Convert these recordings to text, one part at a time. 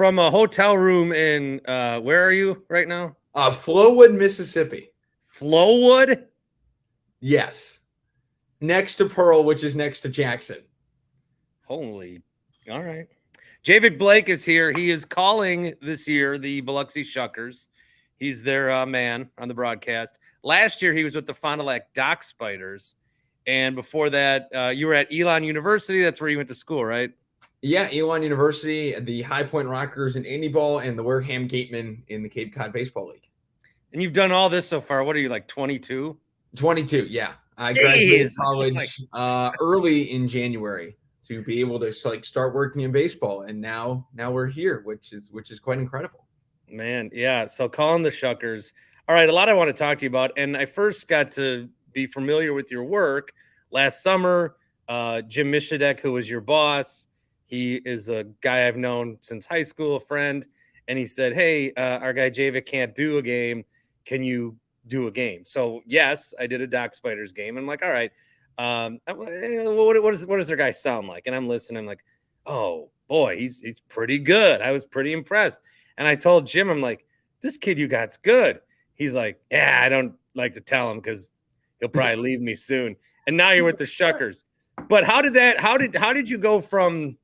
from a hotel room in where are you right now? Flowood, Mississippi. Flowood? Yes. Next to Pearl, which is next to Jackson. Holy. All right. Javik Blake is here. He is calling this year the Biloxi Shuckers. He's their man on the broadcast. Last year, he was with the Fond du Lac Dock Spiders. And before that, you were at Elon University. That's where you went to school, right? Yeah, Elon University, the High Point Rockers in Indy Ball, and the Wareham Gatemen in the Cape Cod Baseball League. And you've done all this so far. What are you, like 22? 22, yeah. I graduated college early in January to be able to start working in baseball, and now we're here, which is quite incredible. Man, yeah. So calling the Shuckers. All right, a lot I want to talk to you about, and I first got to be familiar with your work last summer. Jim Mishadek, who was your boss, he is a guy I've known since high school, a friend, and he said, "Hey, our guy Javik can't do a game. Can you do a game?" So yes, I did a Dock Spiders game. I'm like, all right, what does their guy sound like? And I'm listening. I'm like, oh boy, he's pretty good. I was pretty impressed. And I told Jim, I'm like, this kid you got's good. He's like, yeah, I don't like to tell him because he'll probably leave me soon. And now you're with the Shuckers. But how did you go from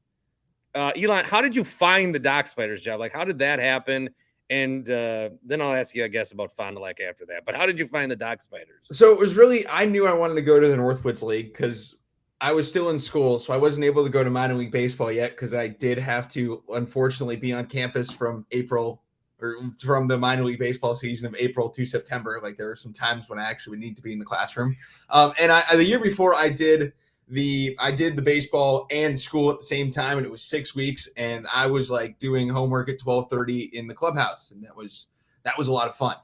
Elon? How did you find the Dock Spiders job? Like, how did that happen? And then I'll ask you, I guess, about Fond du Lac after that. But how did you find the Dock Spiders? So it was really, I knew I wanted to go to the Northwoods League because I was still in school. So I wasn't able to go to minor league baseball yet because I did have to, unfortunately, be on campus from April or from the minor league baseball season of April to September. Like there were some times when I actually would need to be in the classroom. And the year before I did the baseball and school at the same time, and it was 6 weeks, and I was like doing homework at 12:30 in the clubhouse, and that was a lot of fun.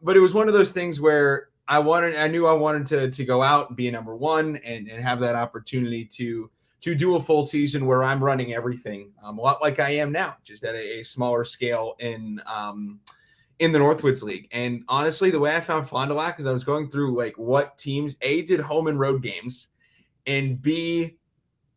But it was one of those things where I knew I wanted to go out and be a number one and have that opportunity to do a full season where I'm running everything, a lot like I am now, just at a smaller scale in the Northwoods League. And honestly, the way I found Fond du Lac is I was going through like what teams A did home and road games, and B,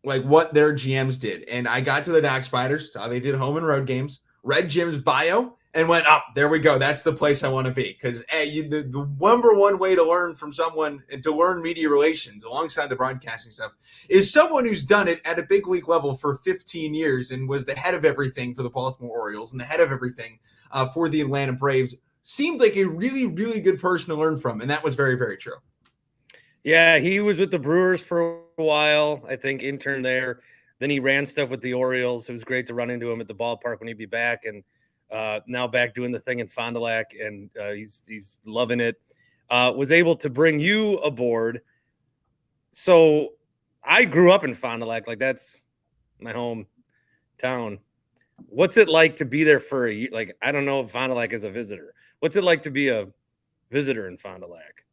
like what their GMs did. And I got to the Dock Spiders, saw they did home and road games, read Jim's bio, and went, oh, there we go. That's the place I want to be. Because the number one way to learn from someone and to learn media relations alongside the broadcasting stuff is someone who's done it at a big league level for 15 years and was the head of everything for the Baltimore Orioles and the head of everything for the Atlanta Braves. Seemed like a really, really good person to learn from. And that was very, very true. Yeah, he was with the Brewers for a while, I think, intern there. Then he ran stuff with the Orioles. It was great to run into him at the ballpark when he'd be back. And now back doing the thing in Fond du Lac, and he's loving it. Was able to bring you aboard. So I grew up in Fond du Lac, like that's my hometown. What's it like to be there for a year? Like, I don't know if Fond du Lac is a visitor. What's it like to be a visitor in Fond du Lac?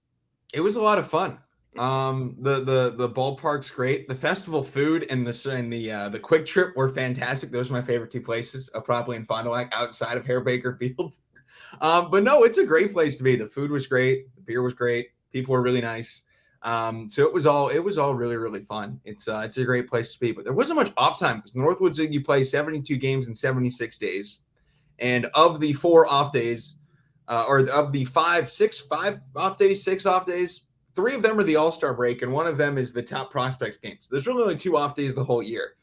It was a lot of fun. The ballpark's great. The festival food and the Quick Trip were fantastic. Those are my favorite two places, probably in Fond du Lac outside of Hare Baker Field. But no, it's a great place to be. The food was great. The beer was great. People were really nice. So it was all really, really fun. It's a great place to be, but there wasn't much off time because Northwoods League, you play 72 games in 76 days. And of the 4 off days, or of the 6 off days, 3 of them are the All-Star break, and 1 of them is the top prospects game. So there's really only 2 off days the whole year.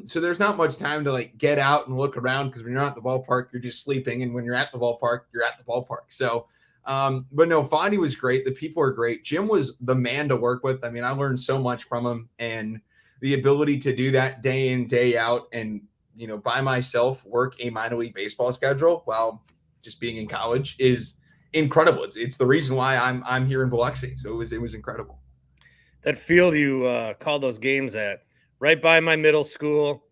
So there's not much time to like get out and look around because when you're not at the ballpark, you're just sleeping. And when you're at the ballpark, you're at the ballpark. So, but no, Fondy was great. The people are great. Jim was the man to work with. I mean, I learned so much from him, and the ability to do that day in, day out, and, you know, by myself work a minor league baseball schedule while just being in college is incredible. It's the reason why I'm here in Biloxi. So it was incredible. That field you called those games at, right by my middle school,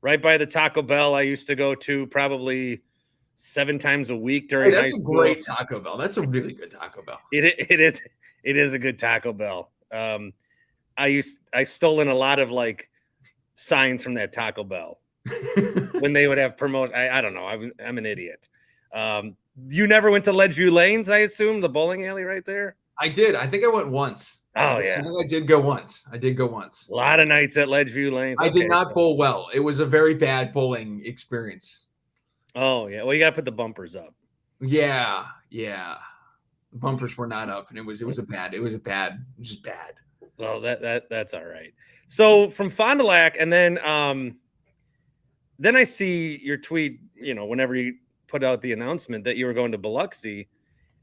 right by the Taco Bell I used to go to probably 7 times a week during high school. That's a great Taco Bell. That's a really good Taco Bell. It is a good Taco Bell. I stolen a lot of like signs from that Taco Bell when they would have promotion. I don't know. I'm an idiot. You never went to Ledgeview Lanes, I assume, the bowling alley right there? I did. I think I went once. Oh, yeah. I think I did go once. A lot of nights at Ledgeview Lanes. I did not bowl well. It was a very bad bowling experience. Oh yeah. Well, you got to put the bumpers up. Yeah. The bumpers were not up, and it was just bad. Well, that's all right. So from Fond du Lac, and then I see your tweet, whenever you put out the announcement that you were going to Biloxi,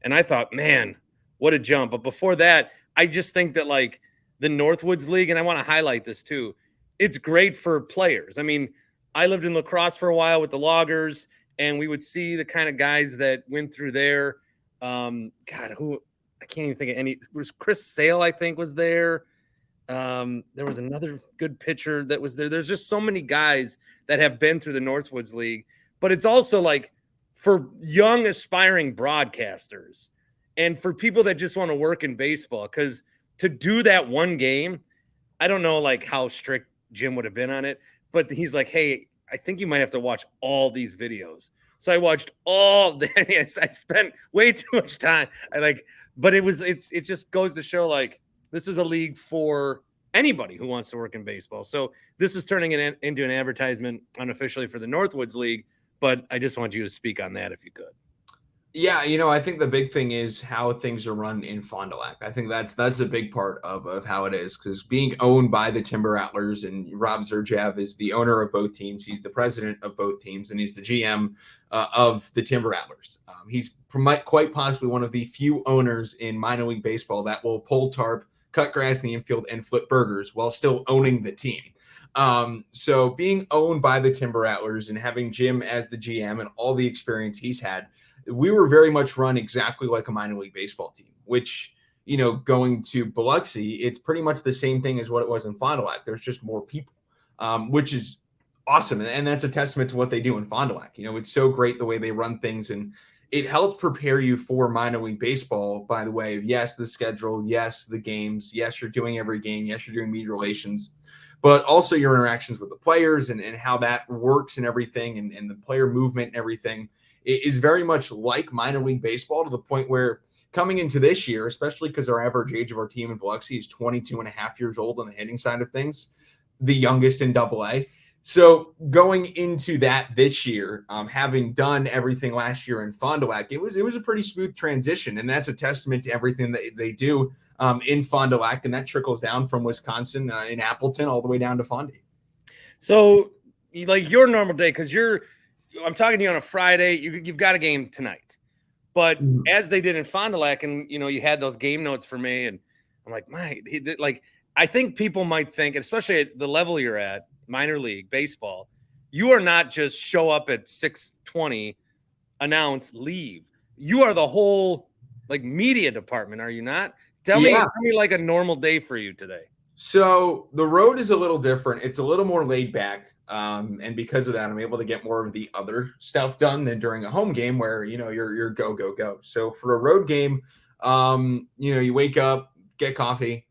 and I thought, man, what a jump. But before that, I just think that like the Northwoods League, and I want to highlight this too, it's great for players. I mean, I lived in lacrosse for a while with the Loggers, and we would see the kind of guys that went through there. God, who I can't even think of any. It was Chris Sale, I think, was there. There was another good pitcher that was there. There's just so many guys that have been through the Northwoods League, but it's also like for young aspiring broadcasters and for people that just want to work in baseball, because to do that one game, I don't know like how strict Jim would have been on it, but he's like, hey, I think you might have to watch all these videos. So I watched all I spent way too much time. But it just goes to show like this is a league for anybody who wants to work in baseball. So this is turning it into an advertisement unofficially for the Northwoods League, but I just want you to speak on that if you could. Yeah, I think the big thing is how things are run in Fond du Lac. I think that's a big part of how it is, because being owned by the Timber Rattlers, and Rob Zerjav is the owner of both teams. He's the president of both teams, and he's the GM of the Timber Rattlers. He's quite possibly one of the few owners in minor league baseball that will pull tarp, cut grass in the infield, and flip burgers while still owning the team. So being owned by the Timber Rattlers and having Jim as the GM and all the experience he's had, we were very much run exactly like a minor league baseball team, which, going to Biloxi, it's pretty much the same thing as what it was in Fond du Lac. There's just more people, which is awesome. And that's a testament to what they do in Fond du Lac. It's so great the way they run things, and it helps prepare you for minor league baseball by the way of, yes, the schedule, yes, the games, yes, you're doing every game, yes, you're doing media relations, but also your interactions with the players and how that works and everything, and the player movement and everything. It is very much like minor league baseball, to the point where coming into this year, especially because our average age of our team in Biloxi is 22 and a half years old on the hitting side of things, the youngest in AA. So going into that this year, having done everything last year in Fond du Lac, it was a pretty smooth transition, and that's a testament to everything that they do in Fond du Lac, and that trickles down from Wisconsin in Appleton all the way down to Fondy. So, like your normal day, because I'm talking to you on a Friday. You've got a game tonight, but as they did in Fond du Lac, and you had those game notes for me, and I'm like, I think people might think, especially at the level you're at, minor league baseball, you are not just show up at 6:20, announce, leave. You are the whole like media department, are you not? Tell me like a normal day for you today. So the road is a little different. It's a little more laid back. And because of that, I'm able to get more of the other stuff done than during a home game where, you're go. So for a road game, you wake up, get coffee,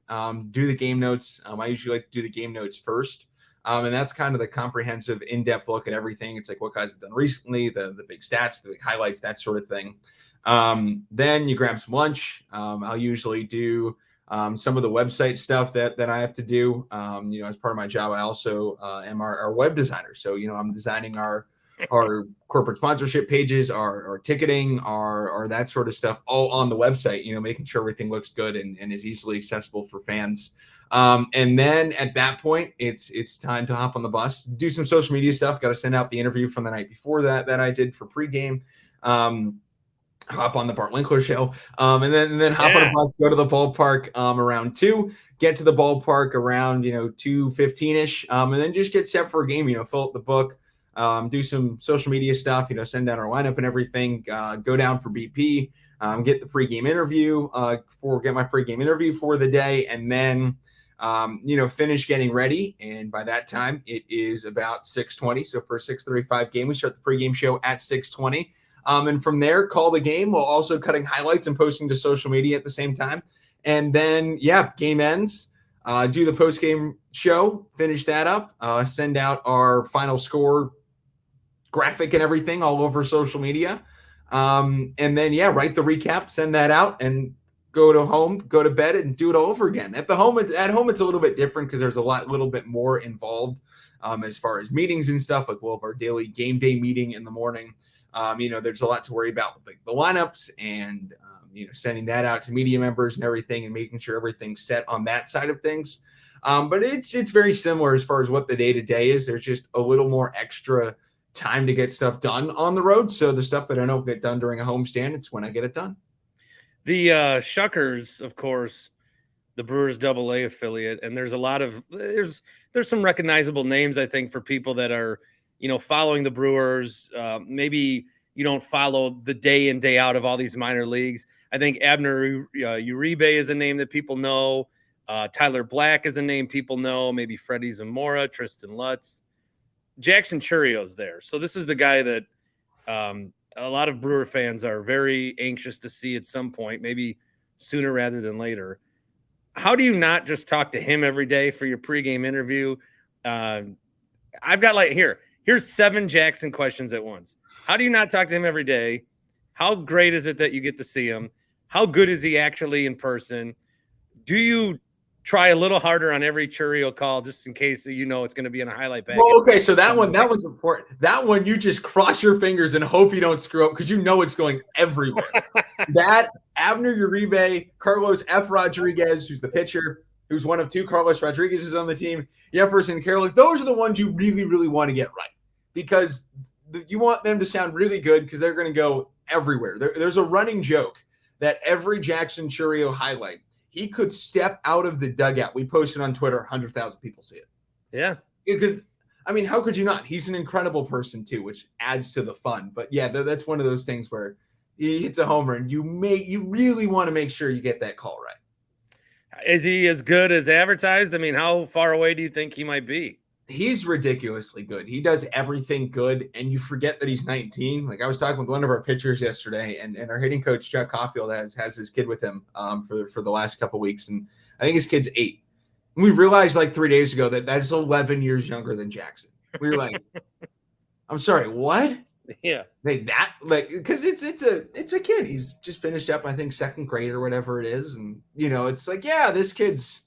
do the game notes. I usually like to do the game notes first. And that's kind of the comprehensive, in-depth look at everything. It's like what guys have done recently, the big stats, the big highlights, that sort of thing. Then you grab some lunch. I'll usually do some of the website stuff that I have to do. As part of my job, I also am our web designer. So, I'm designing our corporate sponsorship pages, our ticketing, our that sort of stuff, all on the website, making sure everything looks good and is easily accessible for fans. And then at that point, it's time to hop on the bus, do some social media stuff. Got to send out the interview from the night before that I did for pregame. Hop on the Bart Winkler Show, and then hop on a bus, go to the ballpark around 2, get to the ballpark around 2:15ish, and then just get set for a game. Fill up the book, do some social media stuff. Send down our lineup and everything. Go down for BP, get the pregame interview get my pregame interview for the day, and then finish getting ready. And by that time, it is about 6:20. So for a 6:35 game, we start the pregame show at 6:20. And from there, call the game while also cutting highlights and posting to social media at the same time. And then, game ends. Do the post-game show, finish that up, send out our final score graphic and everything all over social media. And then, write the recap, send that out, and go to bed and do it all over again. At home, it's a little bit different because there's a little bit more involved as far as meetings and stuff. Like we'll have our daily game day meeting in the morning. There's a lot to worry about with like the lineups and sending that out to media members and everything, and making sure everything's set on that side of things. But it's very similar as far as what the day-to-day is. There's just a little more extra time to get stuff done on the road. So the stuff that I don't get done during a homestand, it's when I get it done. The Shuckers, of course, the Brewers AA affiliate, and there's a lot of there's some recognizable names, I think, for people that are following the Brewers. Maybe you don't follow the day in, day out of all these minor leagues. I think Abner Uribe is a name that people know. Tyler Black is a name people know. Maybe Freddie Zamora, Tristan Lutz. Jackson Churio's there. So this is the guy that a lot of Brewer fans are very anxious to see at some point, maybe sooner rather than later. How do you not just talk to him every day for your pregame interview? I've got here's 7 Jackson questions at once. How do you not talk to him every day? How great is it that you get to see him? How good is he actually in person? Do you try a little harder on every Churio call just in case it's going to be in a highlight package? Well, okay, so that one's important. That one you just cross your fingers and hope you don't screw up because it's going everywhere. That Abner Uribe, Carlos F. Rodriguez, who's the pitcher, who's one of 2 Carlos Rodriguez's on the team, Jefferson Carroll. Those are the ones you really, really want to get right because you want them to sound really good because they're going to go everywhere. There's a running joke that every Jackson Churio highlight, he could step out of the dugout. We posted on Twitter, 100,000 people see it. Yeah. Because, how could you not? He's an incredible person too, which adds to the fun. But yeah, that's one of those things where he hits a homer and you really want to make sure you get that call right. Is he as good as advertised? How far away do you think he might be? He's ridiculously good. He does everything good, and you forget that he's 19. Like I was talking with one of our pitchers yesterday, and our hitting coach Chuck Caulfield has his kid with him for the last couple of weeks, and I think his kid's 8. And we realized 3 days ago that's 11 years younger than Jackson. We were like, "I'm sorry, what?" Yeah, because it's a kid. He's just finished up, I think, 2nd grade or whatever it is, and it's this kid's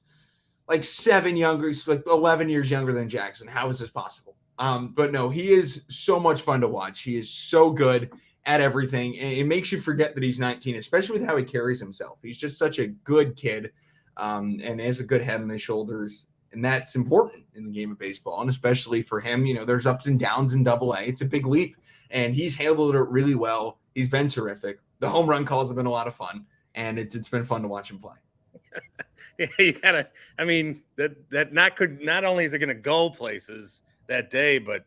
7 younger, 11 years younger than Jackson. How is this possible? But no, he is so much fun to watch. He is so good at everything. And it makes you forget that he's 19, especially with how he carries himself. He's just such a good kid and has a good head on his shoulders. And that's important in the game of baseball. And especially for him, there's ups and downs in AA. It's a big leap. And he's handled it really well. He's been terrific. The home run calls have been a lot of fun. And it's been fun to watch him play. Yeah, you gotta. Not only is it gonna go places that day, but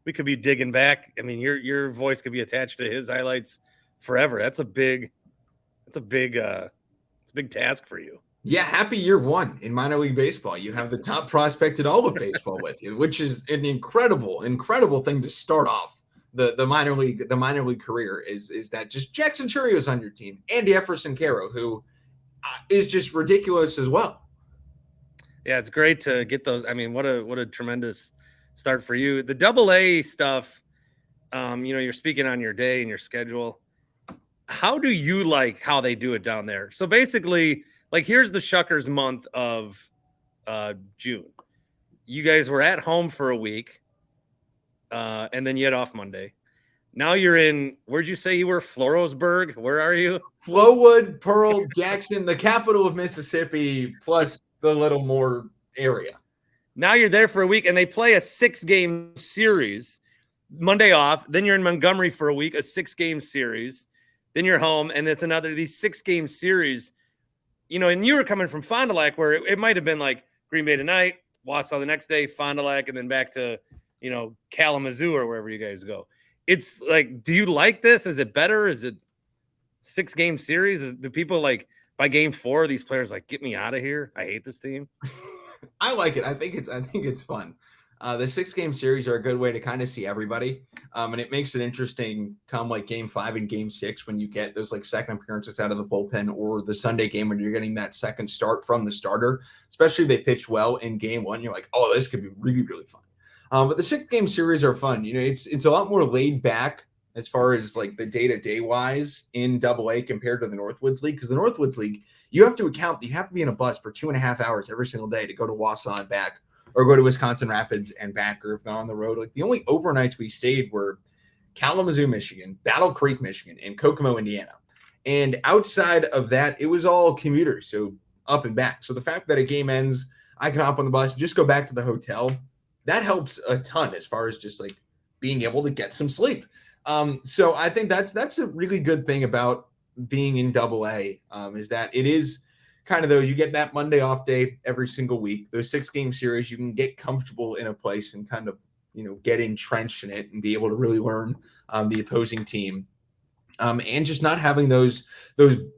we could be digging back. Your voice could be attached to his highlights forever. That's a big task for you. Yeah, happy year 1 in minor league baseball. You have the top prospect in all of baseball with you, which is an incredible thing to start off the minor league career. Is that just Jackson Churio's on your team and Jefferson Carroll, who is just ridiculous as well. Yeah, it's great to get those. What a tremendous start for you. The AA stuff, you're speaking on your day and your schedule. How do you like how they do it down there? So basically, here's the Shuckers month of June. You guys were at home for a week, and then you had off Monday. Now you're in, where'd you say you were? Florosburg? Where are you? Flowood, Pearl, Jackson, the capital of Mississippi, plus the Little More area. Now you're there for a week, and they play a 6-game series. Monday off. Then you're in Montgomery for a week, a 6-game series. Then you're home, and it's these 6-game series. And you were coming from Fond du Lac, where it might have been Green Bay tonight, Wausau the next day, Fond du Lac, and then back to, Kalamazoo or wherever you guys go. It's do you like this? Is it better? Is it 6-game series? Do people by game 4, these players get me out of here? I hate this team. I like it. I think it's fun. The 6-game series are a good way to kind of see everybody. And it makes it interesting come game 5 and game 6 when you get those second appearances out of the bullpen, or the Sunday game when you're getting that second start from the starter, especially if they pitch well in game 1. You're oh, this could be really, really fun. But the 6-game series are fun. It's a lot more laid back as far as the day-to-day wise in AA compared to the Northwoods League. Because the Northwoods League, you have to be in a bus for 2.5 hours every single day to go to Wausau and back, or go to Wisconsin Rapids and back, or if they're on the road. Like the only overnights we stayed were Kalamazoo, Michigan, Battle Creek, Michigan, and Kokomo, Indiana. And outside of that, it was all commuters, so up and back. So the fact that a game ends, I can hop on the bus, just go back to the hotel, that helps a ton as far as just like being able to get some sleep. So I think that's a really good thing about being in AA, is that it is kind of, though, you get that Monday off day every single week. Those 6-game series, you can get comfortable in a place and kind of, get entrenched in it and be able to really learn the opposing team. And just not having those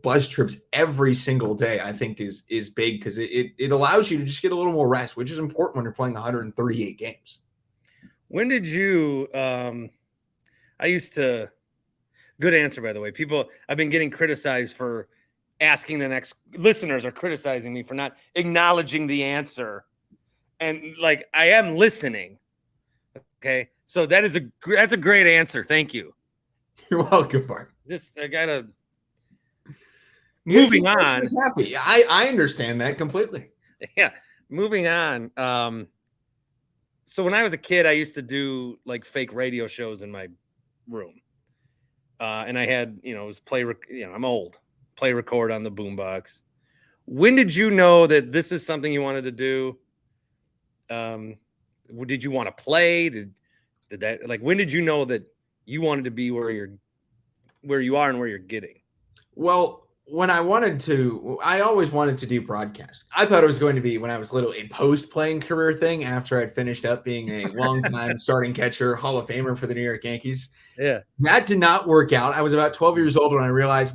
bus trips every single day, I think is big, because it allows you to just get a little more rest, which is important when you're playing 138 games. When did you good answer, by the way. People, I've been getting criticized for asking the next, listeners are criticizing me for not acknowledging the answer. And like, I am listening. Okay. So that's a great answer. Thank you. You're welcome, Bart. I gotta, moving on. Happy. I understand that completely. Yeah. Moving on. So when I was a kid, I used to do like fake radio shows in my room. And I had, it was I'm old, play record on the boombox. When did you know that this is something you wanted to do? Did you want to play? Did that, like, when did you know that you wanted to be where you are and where you're getting? Well, when I always wanted to do broadcast. I thought it was going to be, when I was little, a post-playing career thing after I'd finished up being a long-time starting catcher, Hall of Famer for the New York Yankees. Yeah. That did not work out. I was about 12 years old when I realized,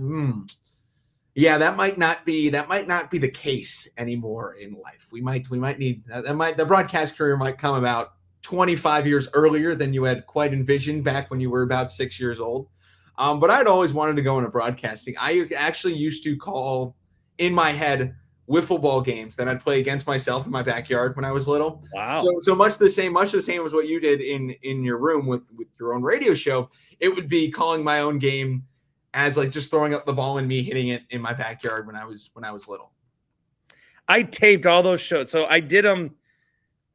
that might not be the case anymore in life. We might need the broadcast career might come about 25 years earlier than you had quite envisioned back when you were about 6 years old. But I'd always wanted to go into broadcasting. I actually used to call, in my head, wiffle ball games that I'd play against myself in my backyard when I was little. Wow. So much the same as what you did in your room with your own radio show. It would be calling my own game as like just throwing up the ball and me hitting it in my backyard when I was little. I taped all those shows. So I did them,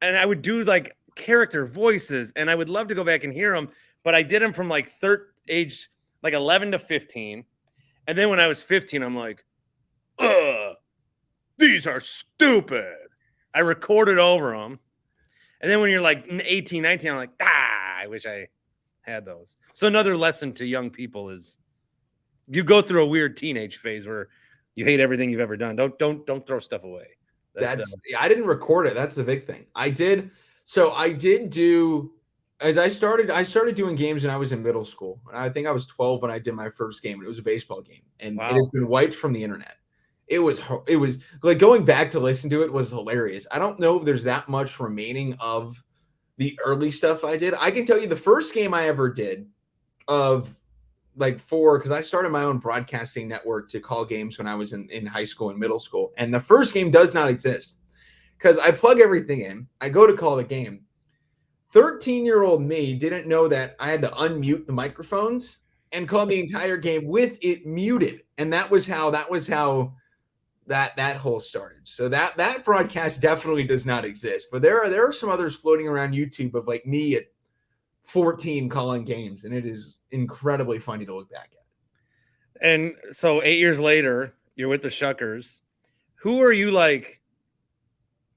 and I would do like character voices, and I would love to go back and hear them, but I did them from like age like 11 to 15. And then when I was 15, I'm like, these are stupid. I recorded over them. And then when you're like 18, 19, I'm like, I wish I had those. So another lesson to young people is you go through a weird teenage phase where you hate everything you've ever done. Don't throw stuff away. I didn't record it. That's the big thing. I did do, as I started doing games when I was in middle school. And I think I was 12 when I did my first game. It was a baseball game, and It has been wiped from the internet. It was like, going back to listen to it was hilarious. I don't know if there's that much remaining of the early stuff I did. I can tell you the first game I ever did because I started my own broadcasting network to call games when I was in high school and middle school. And the first game does not exist because I plug everything in. I go to call the game. 13-year-old me didn't know that I had to unmute the microphones and call the entire game with it muted. And that was how that whole started. So that broadcast definitely does not exist. But there are some others floating around YouTube of like me at 14 calling games, and it is incredibly funny to look back at. And so 8 years later, you're with the Shuckers. Who are you like?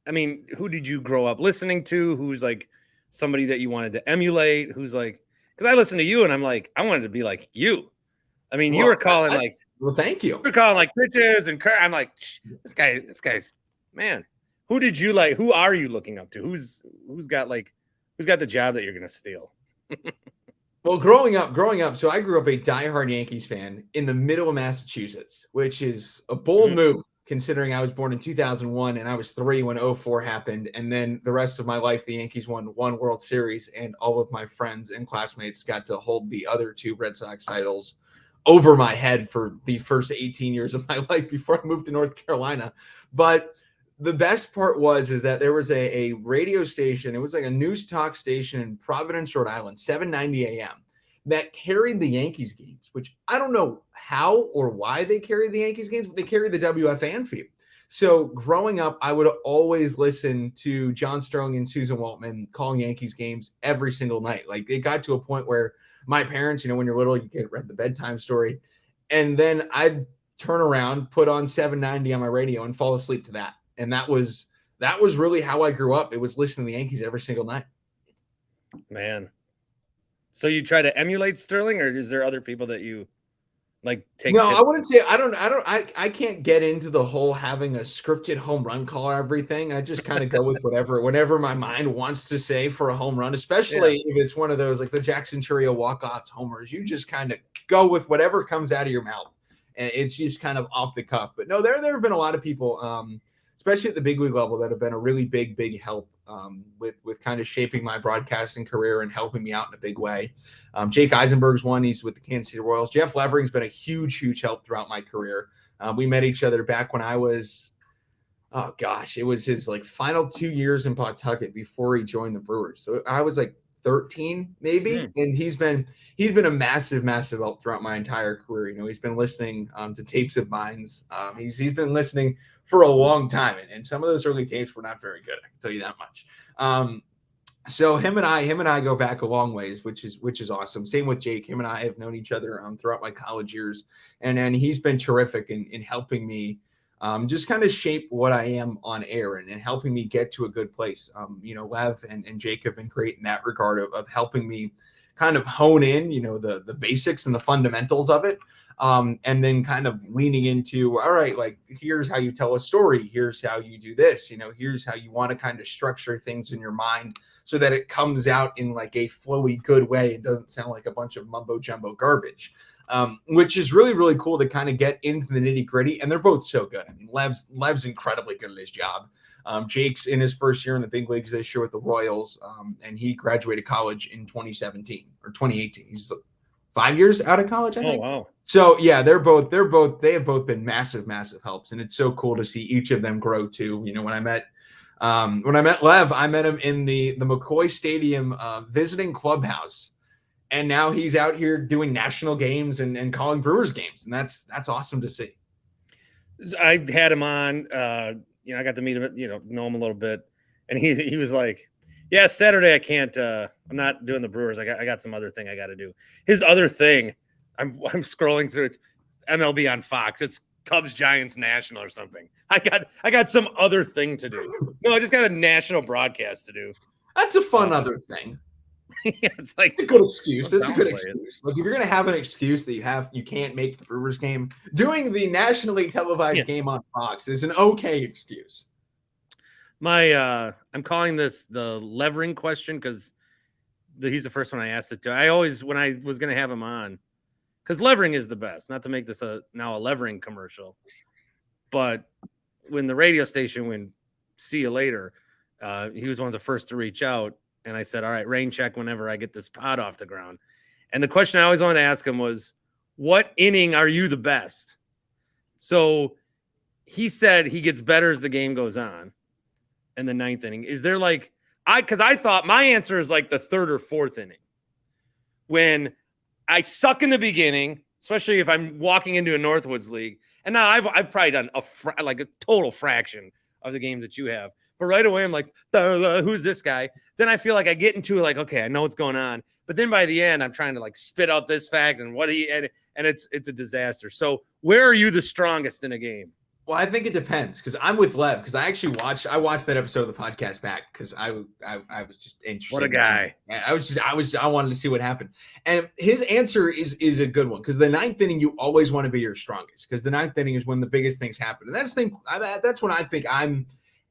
I mean, who did you grow up listening to? Who's like somebody that you wanted to emulate? Who's like, because I listen to you and I'm like, I wanted to be like you. I mean, you were calling like, well, thank you. You're calling like pitches and I'm like, this guy's man. Who did you like? Who are you looking up to? Who's got the job that you're gonna steal? Well, growing up, so I grew up a diehard Yankees fan in the middle of Massachusetts, which is a bold move considering I was born in 2001 and I was 3 when 2004 happened. And then the rest of my life, the Yankees won one World Series, and all of my friends and classmates got to hold the other 2 Red Sox titles over my head for the first 18 years of my life before I moved to North Carolina. But the best part is that there was a radio station. It was like a news talk station in Providence, Rhode Island, 790 AM, that carried the Yankees games, which I don't know how or why they carried the Yankees games, but they carried the WFAN feed. So growing up, I would always listen to John Sterling and Susan Waltman calling Yankees games every single night. Like it got to a point where my parents, when you're little, you get read the bedtime story. And then I'd turn around, put on 790 on my radio and fall asleep to that. And that was really how I grew up. It was listening to the Yankees every single night. Man. So you try to emulate Sterling, or is there other people that you like take? No, I wouldn't say I can't get into the whole having a scripted home run call or everything. I just kind of go with whatever my mind wants to say for a home run, especially if it's one of those like the Jackson Churio walk-offs homers. You just kind of go with whatever comes out of your mouth. And it's just kind of off the cuff. But no, there have been a lot of people, especially at the big league level, that have been a really big help with kind of shaping my broadcasting career and helping me out in a big way. Jake Eisenberg's one. He's with the Kansas City Royals. Jeff Levering's been a huge help throughout my career. We met each other back when I was, it was his like final 2 years in Pawtucket before he joined the Brewers. So I was like 13 maybe. And he's been a massive help throughout my entire career. He's been listening to tapes of mine. He's been listening for a long time, and some of those early tapes were not very good, I can tell you that much. So him and I go back a long ways, which is awesome. Same with Jake. Him and I have known each other throughout my college years, and he's been terrific in helping me just kind of shape what I am on air and helping me get to a good place. Lev and Jake have been great in that regard of helping me kind of hone in, the basics and the fundamentals of it. And then kind of leaning into, all right, like, here's how you tell a story. Here's how you do this, here's how you want to kind of structure things in your mind so that it comes out in like a flowy, good way. It doesn't sound like a bunch of mumbo jumbo garbage, which is really cool to kind of get into the nitty gritty. And they're both so good. I mean, Lev's incredibly good at his job. Jake's in his first year in the big leagues this year with the Royals. And he graduated college in 2017 or 2018. He's 5 years out of college, I think. Oh, wow. So yeah, they have both been massive helps. And it's so cool to see each of them grow too. When I met Lev, I met him in the McCoy Stadium visiting clubhouse. And now he's out here doing national games and calling Brewers games. And that's awesome to see. I had him on, I got to meet him, know him a little bit. And he was like, yeah, Saturday I can't, I'm not doing the Brewers. I got some other thing I got to do. His other thing, I'm scrolling through, it's MLB on Fox. It's Cubs Giants National or something. I got some other thing to do. No, I just got a national broadcast to do. That's a fun other thing. Yeah, it's like a good excuse. That's a good excuse. Like if you're gonna have an excuse that you can't make the Brewers game, doing the nationally televised game on Fox is an okay excuse. I'm calling this the Levering question because he's the first one I asked it to. I always, when I was going to have him on, because Levering is the best, not to make this now a Levering commercial, but when the radio station went, see you later, he was one of the first to reach out. And I said, all right, rain check whenever I get this pod off the ground. And the question I always wanted to ask him was, what inning are you the best? So he said he gets better as the game goes on. In the ninth inning, is there because I thought my answer is like the third or fourth inning when I suck in the beginning, especially if I'm walking into a Northwoods League. And now I've probably done a total fraction of the games that you have, but right away I'm like, who's this guy? Then I feel like I get into okay, I know what's going on, but then by the end I'm trying to spit out this fact and and it's a disaster. So where are you the strongest in a game? Well, I think it depends because I'm with Lev because I watched that episode of the podcast back because I was just interested. What a guy! I wanted to see what happened, and his answer is a good one because the ninth inning you always want to be your strongest because the ninth inning is when the biggest things happen, and that's when I think I'm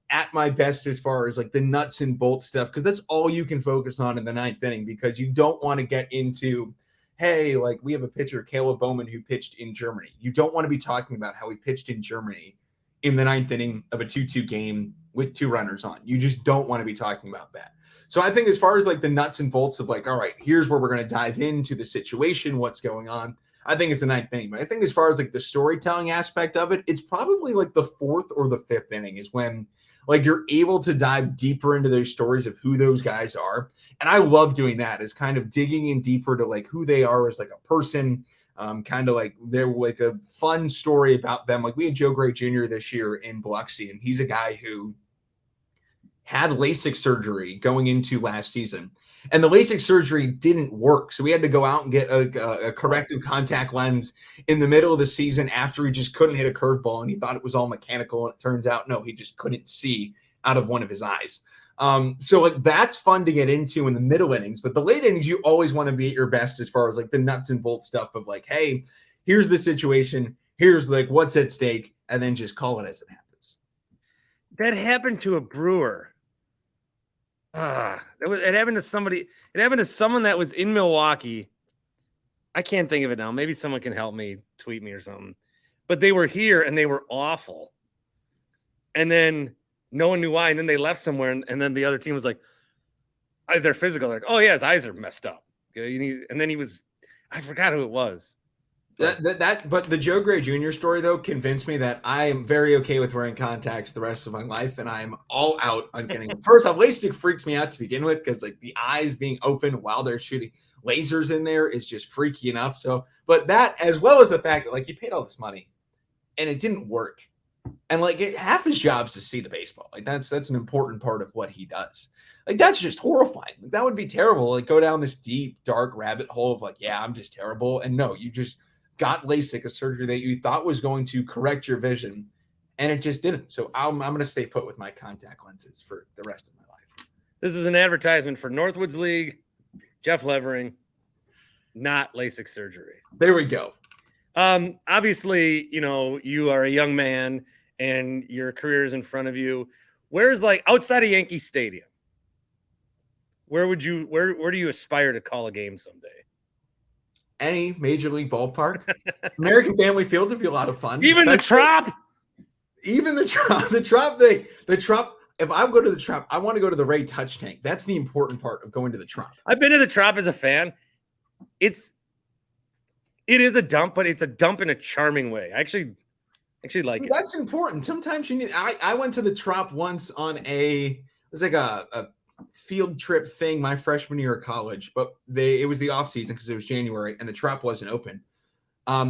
at my best as far as the nuts and bolts stuff because that's all you can focus on in the ninth inning because you don't want to get into. Hey, we have a pitcher, Caleb Bowman, who pitched in Germany. You don't want to be talking about how he pitched in Germany in the ninth inning of a 2-2 game with 2 runners on. You just don't want to be talking about that. So I think as far as the nuts and bolts of all right, here's where we're going to dive into the situation, what's going on. I think it's the ninth inning. But I think as far as the storytelling aspect of it, it's probably the fourth or the fifth inning is when you're able to dive deeper into those stories of who those guys are. And I love doing that is kind of digging in deeper to who they are as a person, Kind of like they're like a fun story about them. Like we had Joe Gray Jr. this year in Biloxi, and he's a guy who had LASIK surgery going into last season, and the LASIK surgery didn't work. So we had to go out and get a corrective contact lens in the middle of the season after he just couldn't hit a curveball, and he thought it was all mechanical, and it turns out no, he just couldn't see out of one of his eyes. So like that's fun to get into in the middle innings, but the late innings you always want to be at your best as far as like the nuts and bolts stuff of like, hey, here's the situation, here's like what's at stake, and then just call it as it happens. That happened to a Brewer. It happened to somebody. It happened to someone that was in Milwaukee. I can't think of it now. Maybe someone can help me, tweet me or something. But they were here and they were awful. And then no one knew why. And then they left somewhere. And then the other team was like, they're physical. They're like, oh yeah, his eyes are messed up. And then he was, I forgot who it was. But the Joe Gray Jr. story though convinced me that I am very okay with wearing contacts the rest of my life, and I'm all out on getting them. First off, LASIK freaks me out to begin with because like the eyes being open while they're shooting lasers in there is just freaky enough. So, but that as well as the fact that like he paid all this money and it didn't work, and like half his job's to see the baseball. Like that's an important part of what he does. Like that's just horrifying. Like, that would be terrible. Like go down this deep dark rabbit hole of like, yeah, I'm just terrible, and no, you just got LASIK, a surgery that you thought was going to correct your vision, and it just didn't. So I'm going to stay put with my contact lenses for the rest of my life. This is an advertisement for Northwoods League, Jeff Levering, not LASIK surgery. There we go. Obviously, you are a young man and your career is in front of you. Where's like outside of Yankee Stadium? Where do you aspire to call a game someday? Any major league ballpark. American Family Field would be a lot of fun. Even the Trop. Even the Trop thing. The Trop. If I go to the Trop, I want to go to the Ray Touch Tank. That's the important part of going to the Trop. I've been to the Trop as a fan. It is a dump, but it's a dump in a charming way. I actually like it. That's important. Sometimes you need. I went to the Trop once on it was like a field trip thing my freshman year of college, but it was the off season because it was January and the Trop wasn't open.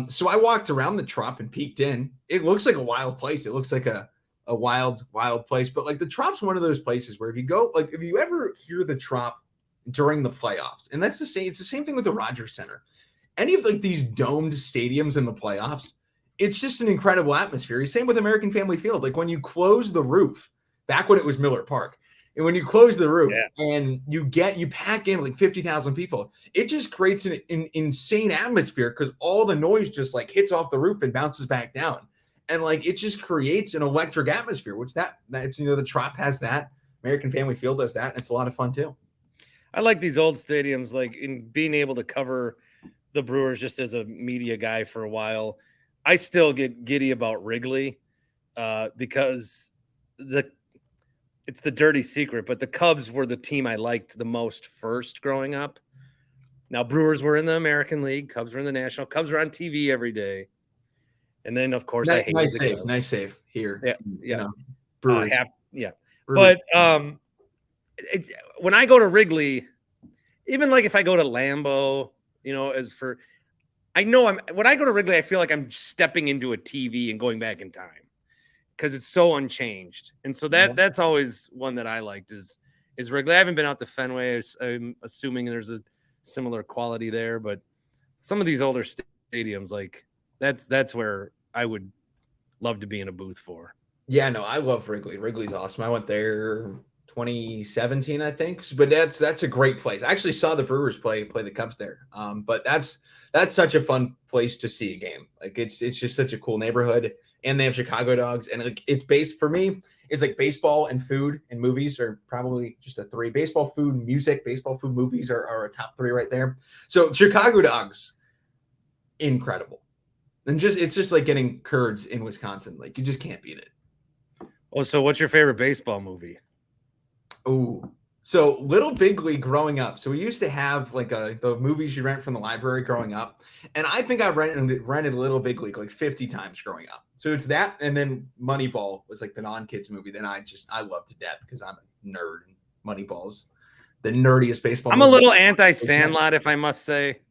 So I walked around the Trop and peeked in. It looks like a wild place. It looks like a wild place, but like the Trop's one of those places where if you go, like if you ever hear the Trop during the playoffs, and it's the same thing with the Rogers Center. Any of like these domed stadiums in the playoffs, it's just an incredible atmosphere. Same with American Family Field. Like when you close the roof, back when it was Miller Park, and when you close the roof and you pack in like 50,000 people, it just creates an insane atmosphere because all the noise just like hits off the roof and bounces back down. And like, it just creates an electric atmosphere, which that's, the Trop has that. American Family Field does that. And it's a lot of fun too. I like these old stadiums, like in being able to cover the Brewers just as a media guy for a while. I still get giddy about Wrigley because it's the dirty secret, but the Cubs were the team I liked the most first growing up. Now Brewers were in the American League, Cubs were in the National, Cubs were on TV every day. And then of course I hated nice save here. Yeah. Brewers. Brewers. But when I go to Wrigley, even like if I go to Lambeau, when I go to Wrigley, I feel like I'm stepping into a TV and going back in time. Because it's so unchanged. And so that's always one that I liked is Wrigley. I haven't been out to Fenway. I'm assuming there's a similar quality there, but some of these older stadiums, like that's where I would love to be in a booth for. Yeah, no, I love Wrigley. Wrigley's awesome. I went there 2017, I think, but that's a great place. I actually saw the Brewers play the Cubs there. But that's such a fun place to see a game. Like it's just such a cool neighborhood. And they have Chicago dogs, and like it's based for me. It's like baseball and food and movies are probably just a 3. Baseball, food, music. Baseball, food, movies are a top 3 right there. So Chicago dogs, incredible, and it's just like getting curds in Wisconsin. Like you just can't beat it. Oh, so what's your favorite baseball movie? Oh, so Little Big League growing up. So we used to have like the movies you rent from the library growing up. And I think I rented Little Big League like 50 times growing up. So it's that. And then Moneyball was like the non-kids movie. Then I love to death because I'm a nerd. And Moneyball's the nerdiest baseball I'm movie. a little anti-Sandlot, if I must say.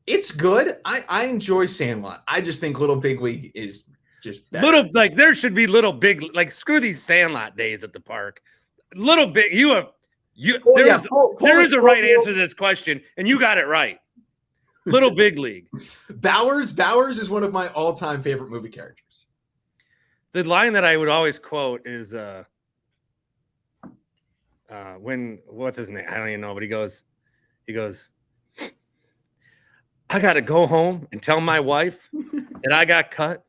It's good. I enjoy Sandlot. I just think Little Big League is just better. Little, like, there should be Little Big, like, screw these Sandlot days at the park. Little Big, there is a right answer to this question, and you got it right. Little Big League. Bowers is one of my all-time favorite movie characters. The line that I would always quote is when, what's his name? I don't even know, but he goes, I got to go home and tell my wife that I got cut,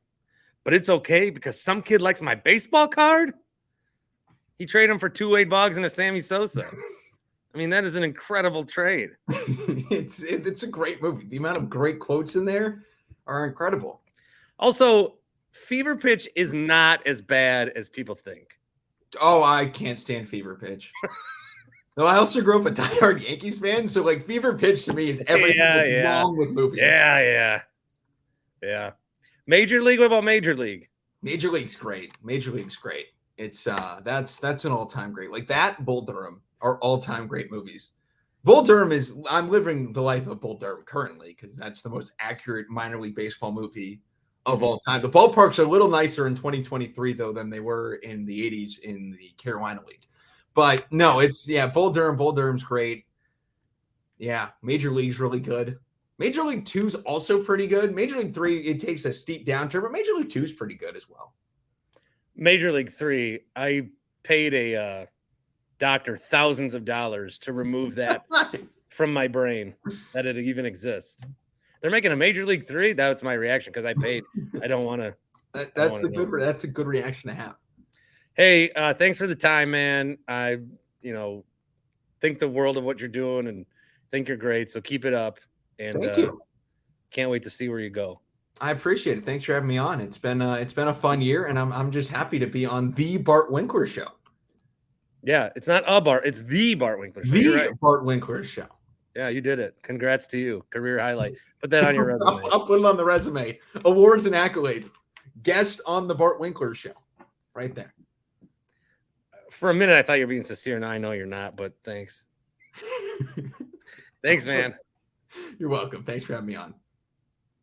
but it's okay because some kid likes my baseball card. He traded him for 2 Wade Boggs and a Sammy Sosa. I mean, that is an incredible trade. It's a great movie. The amount of great quotes in there are incredible. Also, Fever Pitch is not as bad as people think. Oh, I can't stand Fever Pitch. No, I also grew up a diehard Yankees fan, so like Fever Pitch to me is everything that's wrong with movies. Yeah. Major League. What about Major League? Major League's great. It's that's an all-time great. Like that, Bull Durham are all-time great movies. Bull Durham I'm living the life of Bull Durham currently because that's the most accurate minor league baseball movie of all time. The ballparks are a little nicer in 2023 though than they were in the 80s in the Carolina League. But no, Bull Durham. Bull Durham's great. Yeah, Major League's really good. Major League 2's also pretty good. Major League 3, it takes a steep downturn, but Major League 2's pretty good as well. Major League 3, I paid a doctor thousands of dollars to remove that from my brain, that it even exists. They're making a Major League 3? That's my reaction because I paid. I don't want to. That's a good reaction to have. Hey, thanks for the time, man. I, think the world of what you're doing and think you're great. So keep it up. And thank you. Can't wait to see where you go. I appreciate it. Thanks for having me on. It's been a fun year, and I'm just happy to be on the Bart Winkler Show. Yeah, it's not a Bart, it's the Bart Winkler Show. The Bart Winkler Show. Yeah, you did it. Congrats to you. Career highlight. Put that on your resume. I'll put it on the resume. Awards and accolades. Guest on the Bart Winkler Show. Right there. For a minute, I thought you were being sincere, and I know you're not, but thanks. Thanks, man. You're welcome. Thanks for having me on.